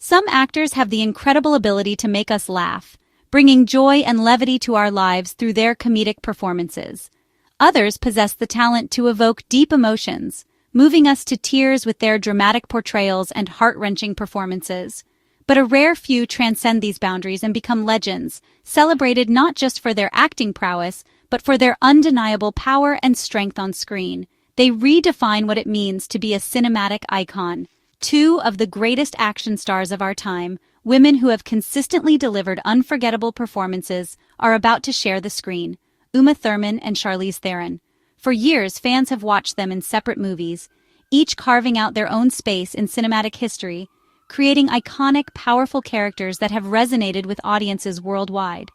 Some actors have the incredible ability to make us laugh, bringing joy and levity to our lives through their comedic performances. Others possess the talent to evoke deep emotions, moving us to tears with their dramatic portrayals and heart-wrenching performances. But a rare few transcend these boundaries and become legends, celebrated not just for their acting prowess, but for their undeniable power and strength on screen. They redefine what it means to be a cinematic icon. Two of the greatest action stars of our time, women who have consistently delivered unforgettable performances, are about to share the screen. Uma Thurman and Charlize Theron. For years, fans have watched them in separate movies, each carving out their own space in cinematic history, creating iconic, powerful characters that have resonated with audiences worldwide.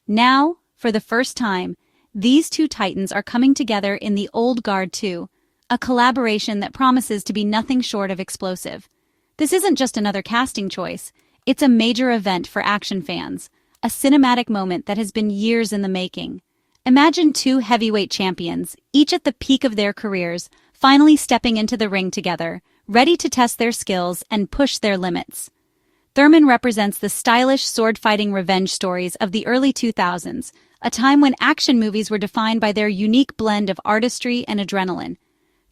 Now, for the first time, these two titans are coming together in The Old Guard 2, a collaboration that promises to be nothing short of explosive. This isn't just another casting choice, it's a major event for action fans, a cinematic moment that has been years in the making. Imagine two heavyweight champions, each at the peak of their careers, finally stepping into the ring together, ready to test their skills and push their limits. Thurman represents the stylish sword-fighting revenge stories of the early 2000s, a time when action movies were defined by their unique blend of artistry and adrenaline.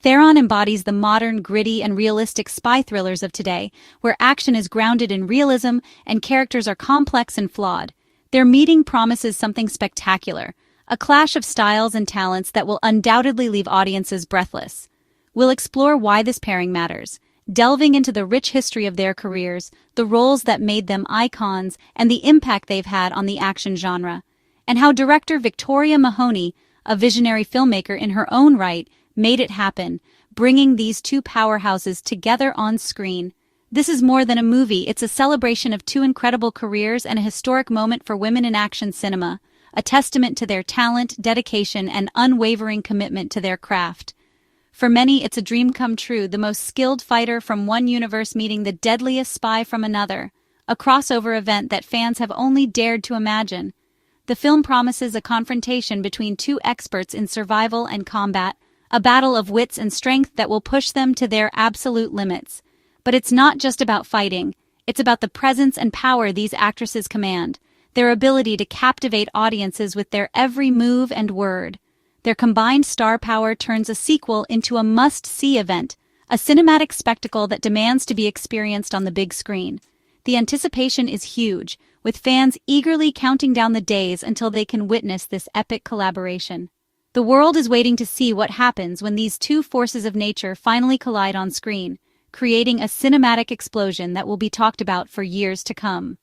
Theron embodies the modern, gritty, and realistic spy thrillers of today, where action is grounded in realism and characters are complex and flawed. Their meeting promises something spectacular, a clash of styles and talents that will undoubtedly leave audiences breathless. We'll explore why this pairing matters, delving into the rich history of their careers, the roles that made them icons, and the impact they've had on the action genre, and how director Victoria Mahoney, a visionary filmmaker in her own right, made it happen, bringing these two powerhouses together on screen. This is more than a movie, it's a celebration of two incredible careers and a historic moment for women in action cinema, a testament to their talent, dedication, and unwavering commitment to their craft. For many, it's a dream come true, the most skilled fighter from one universe meeting the deadliest spy from another, a crossover event that fans have only dared to imagine. The film promises a confrontation between two experts in survival and combat, a battle of wits and strength that will push them to their absolute limits. But it's not just about fighting, it's about the presence and power these actresses command, their ability to captivate audiences with their every move and word. Their combined star power turns a sequel into a must-see event, a cinematic spectacle that demands to be experienced on the big screen. The anticipation is huge, with fans eagerly counting down the days until they can witness this epic collaboration. The world is waiting to see what happens when these two forces of nature finally collide on screen, creating a cinematic explosion that will be talked about for years to come.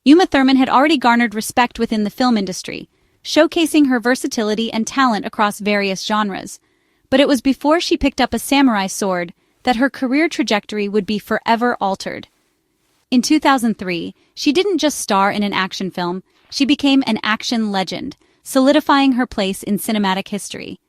Uma Thurman had already garnered respect within the film industry, showcasing her versatility and talent across various genres. But it was before she picked up a samurai sword that her career trajectory would be forever altered. In 2003, she didn't just star in an action film, she became an action legend, solidifying her place in cinematic history.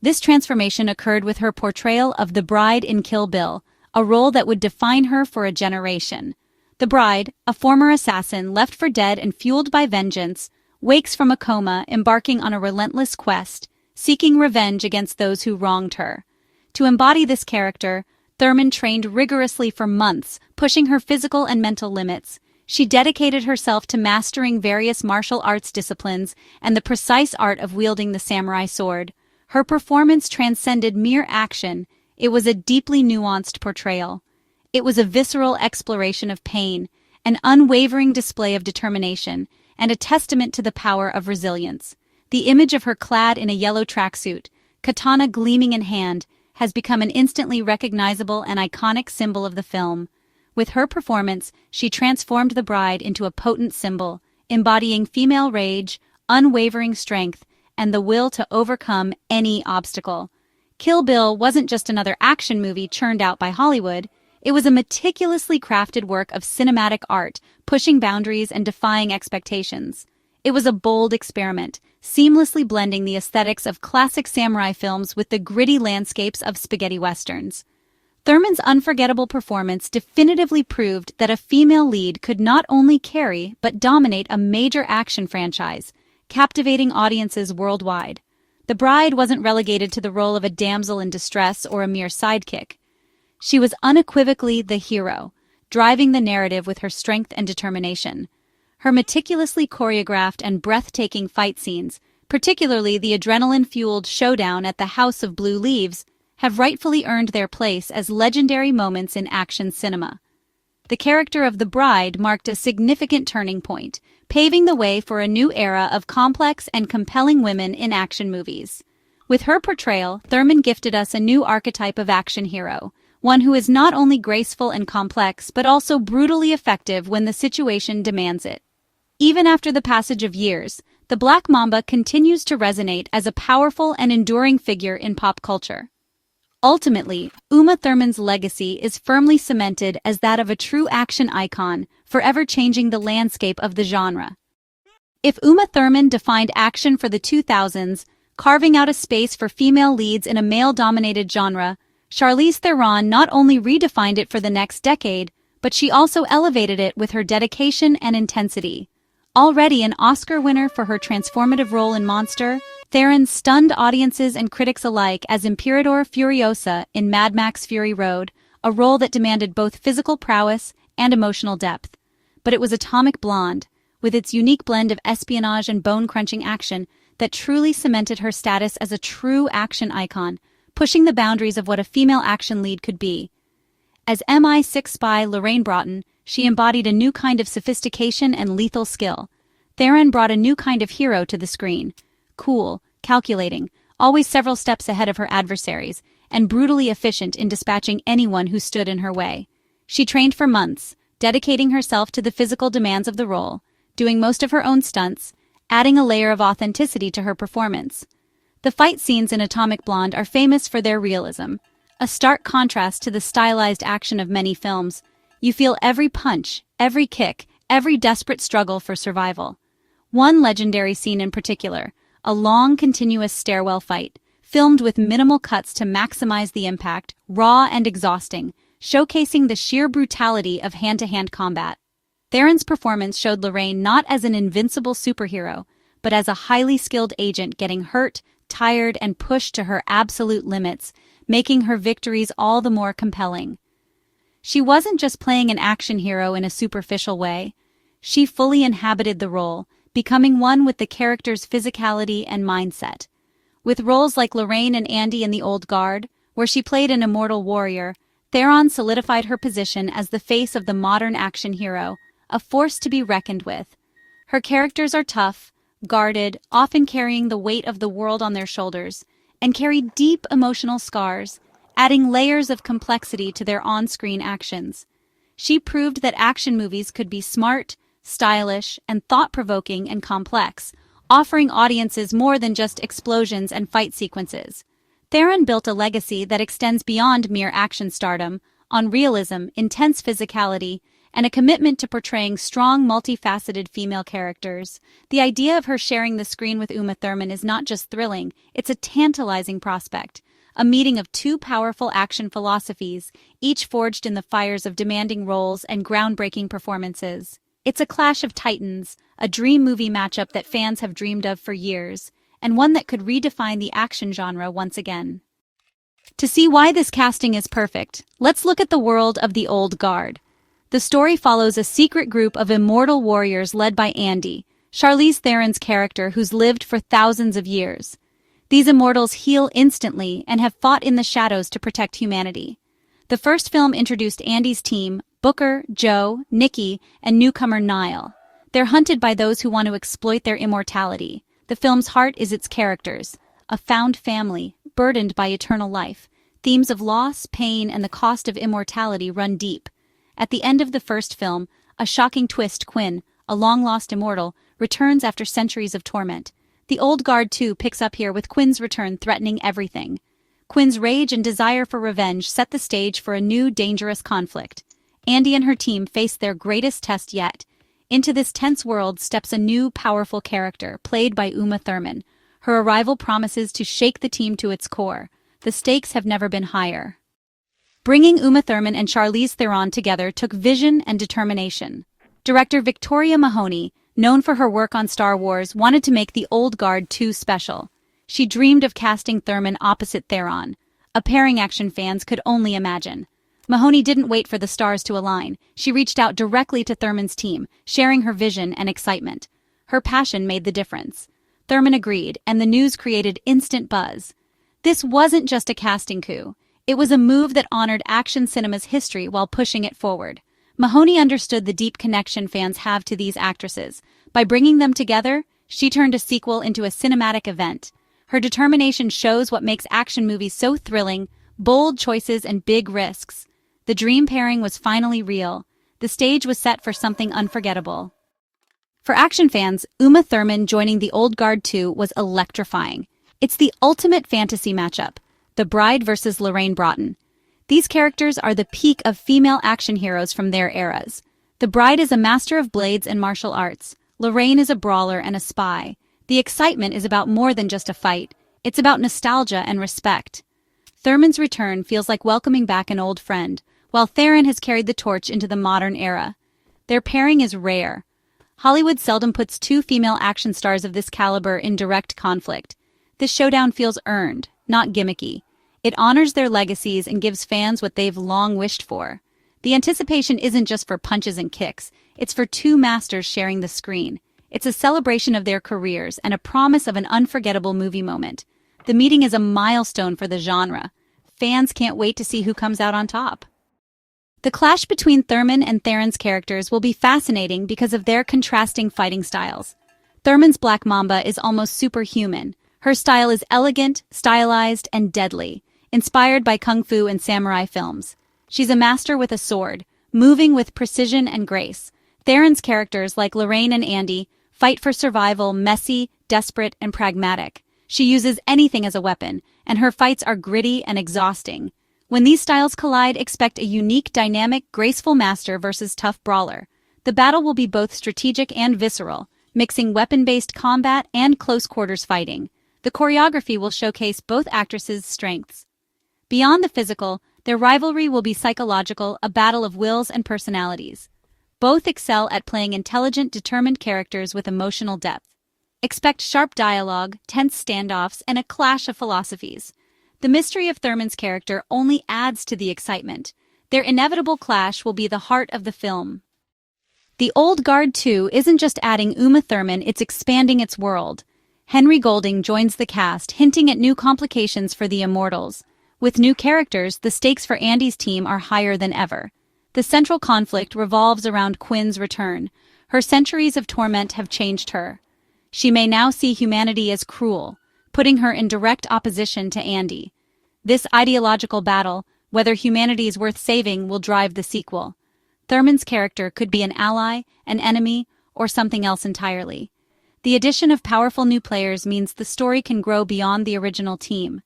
This transformation occurred with her portrayal of the Bride in Kill Bill, a role that would define her for a generation. The Bride, a former assassin left for dead and fueled by vengeance, wakes from a coma, embarking on a relentless quest, seeking revenge against those who wronged her. To embody this character, Thurman trained rigorously for months, pushing her physical and mental limits. She dedicated herself to mastering various martial arts disciplines and the precise art of wielding the samurai sword. Her performance transcended mere action. It was a deeply nuanced portrayal. It was a visceral exploration of pain, an unwavering display of determination, and a testament to the power of resilience. The image of her clad in a yellow tracksuit, katana gleaming in hand, has become an instantly recognizable and iconic symbol of the film. With her performance, she transformed the Bride into a potent symbol, embodying female rage, unwavering strength, and the will to overcome any obstacle. Kill Bill wasn't just another action movie churned out by Hollywood. It was a meticulously crafted work of cinematic art, pushing boundaries and defying expectations. It was a bold experiment, seamlessly blending the aesthetics of classic samurai films with the gritty landscapes of spaghetti westerns. Thurman's unforgettable performance definitively proved that a female lead could not only carry but dominate a major action franchise, captivating audiences worldwide. The Bride wasn't relegated to the role of a damsel in distress or a mere sidekick. She was unequivocally the hero, driving the narrative with her strength and determination. Her meticulously choreographed and breathtaking fight scenes, particularly the adrenaline-fueled showdown at the House of Blue Leaves, have rightfully earned their place as legendary moments in action cinema. The character of the bride marked a significant turning point, paving the way for a new era of complex and compelling women in action movies. With her portrayal, Thurman gifted us a new archetype of action hero, one who is not only graceful and complex but also brutally effective when the situation demands it. Even after the passage of years, the Black Mamba continues to resonate as a powerful and enduring figure in pop culture. Ultimately, Uma Thurman's legacy is firmly cemented as that of a true action icon, forever changing the landscape of the genre. If Uma Thurman defined action for the 2000s, carving out a space for female leads in a male-dominated genre, Charlize Theron not only redefined it for the next decade, but she also elevated it with her dedication and intensity. Already an Oscar winner for her transformative role in Monster, Theron stunned audiences and critics alike as Imperator Furiosa in Mad Max Fury Road, a role that demanded both physical prowess and emotional depth. But it was Atomic Blonde, with its unique blend of espionage and bone-crunching action, that truly cemented her status as a true action icon, pushing the boundaries of what a female action lead could be. As MI6 spy Lorraine Broughton, she embodied a new kind of sophistication and lethal skill. Theron brought a new kind of hero to the screen. Cool, calculating, always several steps ahead of her adversaries, and brutally efficient in dispatching anyone who stood in her way. She trained for months, dedicating herself to the physical demands of the role, doing most of her own stunts, adding a layer of authenticity to her performance. The fight scenes in Atomic Blonde are famous for their realism, a stark contrast to the stylized action of many films. You feel every punch, every kick, every desperate struggle for survival. One legendary scene in particular, a long, continuous stairwell fight, filmed with minimal cuts to maximize the impact, raw and exhausting, showcasing the sheer brutality of hand-to-hand combat. Theron's performance showed Lorraine not as an invincible superhero, but as a highly skilled agent getting hurt, tired, and pushed to her absolute limits, making her victories all the more compelling. She wasn't just playing an action hero in a superficial way. She fully inhabited the role, becoming one with the character's physicality and mindset. With roles like Lorraine and Andy in The Old Guard, where she played an immortal warrior, Theron solidified her position as the face of the modern action hero, a force to be reckoned with. Her characters are tough, guarded, often carrying the weight of the world on their shoulders, and carry deep emotional scars, adding layers of complexity to their on-screen actions. She proved that action movies could be smart, stylish, and thought-provoking and complex, offering audiences more than just explosions and fight sequences. Theron built a legacy that extends beyond mere action stardom, on realism, intense physicality, and a commitment to portraying strong, multifaceted female characters. The idea of her sharing the screen with Uma Thurman is not just thrilling, it's a tantalizing prospect. A meeting of two powerful action philosophies, each forged in the fires of demanding roles and groundbreaking performances. It's a clash of titans, a dream movie matchup that fans have dreamed of for years, and one that could redefine the action genre once again. To see why this casting is perfect, let's look at the world of The Old Guard. The story follows a secret group of immortal warriors led by Andy, Charlize Theron's character who's lived for thousands of years. These immortals heal instantly and have fought in the shadows to protect humanity. The first film introduced Andy's team, Booker, Joe, Nikki, and newcomer Niall. They're hunted by those who want to exploit their immortality. The film's heart is its characters, a found family, burdened by eternal life. Themes of loss, pain, and the cost of immortality run deep. At the end of the first film, a shocking twist, Quinn, a long-lost immortal, returns after centuries of torment. The Old Guard 2 picks up here with Quinn's return threatening everything. Quinn's rage and desire for revenge set the stage for a new, dangerous conflict. Andy and her team face their greatest test yet. Into this tense world steps a new, powerful character, played by Uma Thurman. Her arrival promises to shake the team to its core. The stakes have never been higher. Bringing Uma Thurman and Charlize Theron together took vision and determination. Director Victoria Mahoney, known for her work on Star Wars, wanted to make The Old Guard 2 special. She dreamed of casting Thurman opposite Theron, a pairing action fans could only imagine. Mahoney didn't wait for the stars to align. She reached out directly to Thurman's team, sharing her vision and excitement. Her passion made the difference. Thurman agreed, and the news created instant buzz. This wasn't just a casting coup. It was a move that honored action cinema's history while pushing it forward. Mahoney understood the deep connection fans have to these actresses. By bringing them together, she turned a sequel into a cinematic event. Her determination shows what makes action movies so thrilling: bold choices and big risks. The dream pairing was finally real. The stage was set for something unforgettable. For action fans, Uma Thurman joining the Old Guard 2 was electrifying. It's the ultimate fantasy matchup: the Bride versus Lorraine Broughton. These characters are the peak of female action heroes from their eras. The Bride is a master of blades and martial arts. Lorraine is a brawler and a spy. The excitement is about more than just a fight. It's about nostalgia and respect. Thurman's return feels like welcoming back an old friend, while Theron has carried the torch into the modern era. Their pairing is rare. Hollywood seldom puts two female action stars of this caliber in direct conflict. This showdown feels earned, not gimmicky. It honors their legacies and gives fans what they've long wished for. The anticipation isn't just for punches and kicks, it's for two masters sharing the screen. It's a celebration of their careers and a promise of an unforgettable movie moment. The meeting is a milestone for the genre. Fans can't wait to see who comes out on top. The clash between Thurman and Theron's characters will be fascinating because of their contrasting fighting styles. Thurman's Black Mamba is almost superhuman. Her style is elegant, stylized, and deadly, inspired by kung fu and samurai films. She's a master with a sword, moving with precision and grace. Theron's characters, like Lorraine and Andy, fight for survival, messy, desperate, and pragmatic. She uses anything as a weapon, and her fights are gritty and exhausting. When these styles collide, expect a unique, dynamic, graceful master versus tough brawler. The battle will be both strategic and visceral, mixing weapon-based combat and close-quarters fighting. The choreography will showcase both actresses' strengths. Beyond the physical, their rivalry will be psychological, a battle of wills and personalities. Both excel at playing intelligent, determined characters with emotional depth. Expect sharp dialogue, tense standoffs, and a clash of philosophies. The mystery of Thurman's character only adds to the excitement. Their inevitable clash will be the heart of the film. The Old Guard 2 isn't just adding Uma Thurman, it's expanding its world. Henry Golding joins the cast, hinting at new complications for the Immortals. With new characters, the stakes for Andy's team are higher than ever. The central conflict revolves around Quinn's return. Her centuries of torment have changed her. She may now see humanity as cruel, putting her in direct opposition to Andy. This ideological battle, whether humanity is worth saving, will drive the sequel. Thurman's character could be an ally, an enemy, or something else entirely. The addition of powerful new players means the story can grow beyond the original team.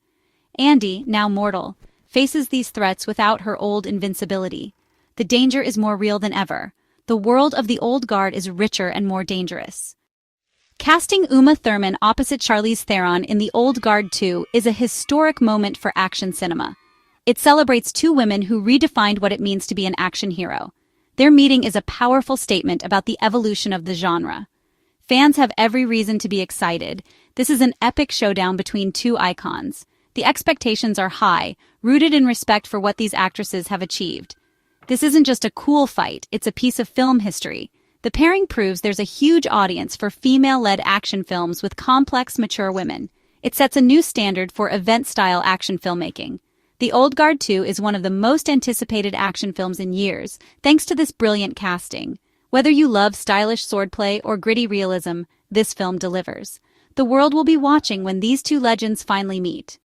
Andy, now mortal, faces these threats without her old invincibility. The danger is more real than ever. The world of the Old Guard is richer and more dangerous. Casting Uma Thurman opposite Charlize Theron in The Old Guard 2 is a historic moment for action cinema. It celebrates two women who redefined what it means to be an action hero. Their meeting is a powerful statement about the evolution of the genre. Fans have every reason to be excited. This is an epic showdown between two icons. The expectations are high, rooted in respect for what these actresses have achieved. This isn't just a cool fight, it's a piece of film history. The pairing proves there's a huge audience for female-led action films with complex, mature women. It sets a new standard for event-style action filmmaking. The Old Guard 2 is one of the most anticipated action films in years, thanks to this brilliant casting. Whether you love stylish swordplay or gritty realism, this film delivers. The world will be watching when these two legends finally meet.